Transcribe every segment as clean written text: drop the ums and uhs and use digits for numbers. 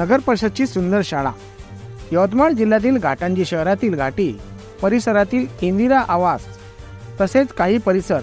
नगर परिषदची सुंदर शाळा. यवतमाळ जिल्ह्यातील घाटंजी शहरातील घाटी परिसरातील इंदिरा आवास तसेच काही परिसर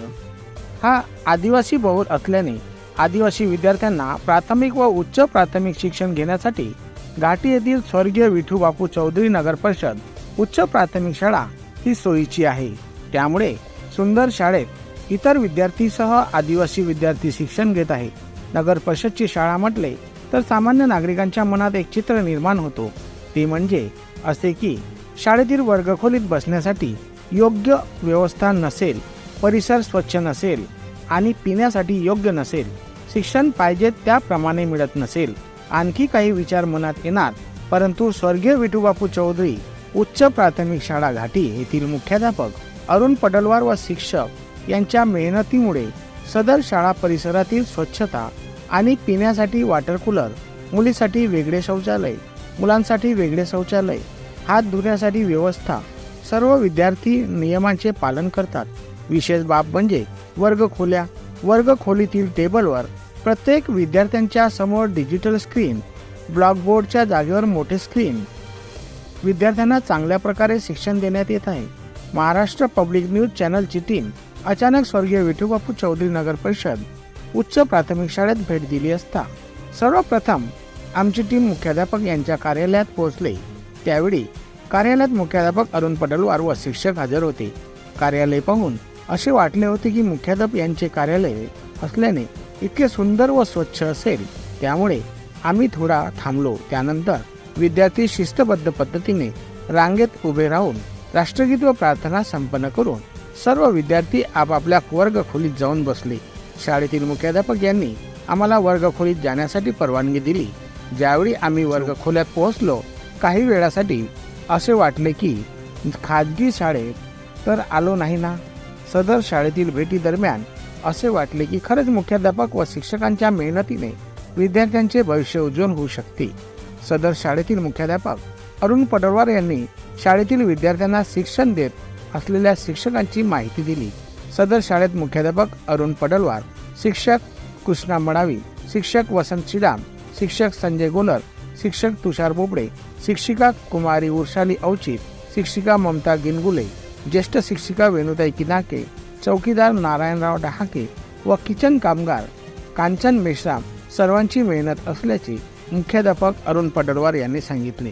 हा आदिवासी बहुल असल्याने आदिवासी विद्यार्थ्यांना प्राथमिक व उच्च प्राथमिक शिक्षण घेण्यासाठी घाटी येथील स्वर्गीय विठू बापू चौधरी नगर परिषद उच्च प्राथमिक शाळा ही सोयीची आहे. त्यामुळे सुंदर शाळेत इतर विद्यार्थीसह आदिवासी विद्यार्थी शिक्षण घेत आहे. नगर परिषदची शाळा म्हटले तर सामान्य नागरिकांच्या मनात एक चित्र निर्माण होतो. ते म्हणजे असे की शाळेतील वर्गखोलीत बसण्यासाठी योग्य व्यवस्था नसेल, परिसर स्वच्छ नसेल आणि पिण्यासाठी योग्य नसेल, शिक्षण पाहिजे त्याप्रमाणे मिळत नसेल, आणखी काही विचार मनात येणार. परंतु स्वर्गीय विठूबापू चौधरी उच्च प्राथमिक शाळा घाटी येथील मुख्याध्यापक अरुण पडलवार व शिक्षक यांच्या मेहनतीमुळे सदर शाळा परिसरातील स्वच्छता आणि पिण्यासाठी वॉटर कूलर, मुलीसाठी वेगळे शौचालय, मुलांसाठी वेगळे शौचालय, हात धुण्यासाठी व्यवस्था, सर्व विद्यार्थी नियमांचे पालन करतात. विशेष बाब म्हणजे वर्गखोल्या. वर्गखोलीतील टेबलवर प्रत्येक विद्यार्थ्यांच्या समोर डिजिटल स्क्रीन, ब्लॅकबोर्डच्या जागेवर मोठे स्क्रीन. विद्यार्थ्यांना चांगल्या प्रकारे शिक्षण देण्यात येत आहे. महाराष्ट्र पब्लिक न्यूज चॅनलची टीम अचानक स्वर्गीय विठूबापू चौधरी नगर परिषद उच्च प्राथमिक शाळेत भेट दिली असता सर्वप्रथम आमची टीम मुख्याध्यापक यांच्या कार्यालयात पोहोचले. त्यावेळी कार्यालयात मुख्याध्यापक अरुण पडलवार व शिक्षक हजर होते. कार्यालय पाहून असे वाटले होते की मुख्याध्यापक यांचे कार्यालय असल्याने इतके सुंदर व स्वच्छ असेल. त्यामुळे आम्ही थोडा थांबलो. त्यानंतर विद्यार्थी शिस्तबद्ध पद्धतीने रांगेत उभे राहून राष्ट्रगीत व प्रार्थना संपन्न करून सर्व विद्यार्थी आपापल्या वर्गखोलीत जाऊन बसले. शाळेतील मुख्याध्यापक यांनी आम्हाला वर्गखोलीत जाण्यासाठी परवानगी दिली. ज्यावेळी आम्ही वर्गखोल्यात पोहोचलो, काही वेळासाठी असे वाटले की खाजगी शाळेत तर आलो नाही ना. सदर शाळेतील भेटी दरम्यान असे वाटले की खरंच मुख्याध्यापक व शिक्षकांच्या मेहनतीने विद्यार्थ्यांचे भविष्य उज्ज्वल होऊ शकते. सदर शाळेतील मुख्याध्यापक अरुण पडलवार यांनी शाळेतील विद्यार्थ्यांना शिक्षण देत असलेल्या शिक्षकांची माहिती दिली. सदर शाळेत मुख्याध्यापक अरुण पडलवार, शिक्षक कृष्णा मडावी, शिक्षक वसंत श्रीराम, शिक्षक संजय गोलर, शिक्षक तुषार बोबडे, शिक्षिका कुमारी उर्शाली अवचित, शिक्षिका ममता गिनगुले, ज्येष्ठ शिक्षिका वेणुताई किनाके, चौकीदार नारायणराव डहाके व किचन कामगार कांचन मेश्राम सर्वांची मेहनत असल्याचे मुख्याध्यापक अरुण पडलवार यांनी सांगितले.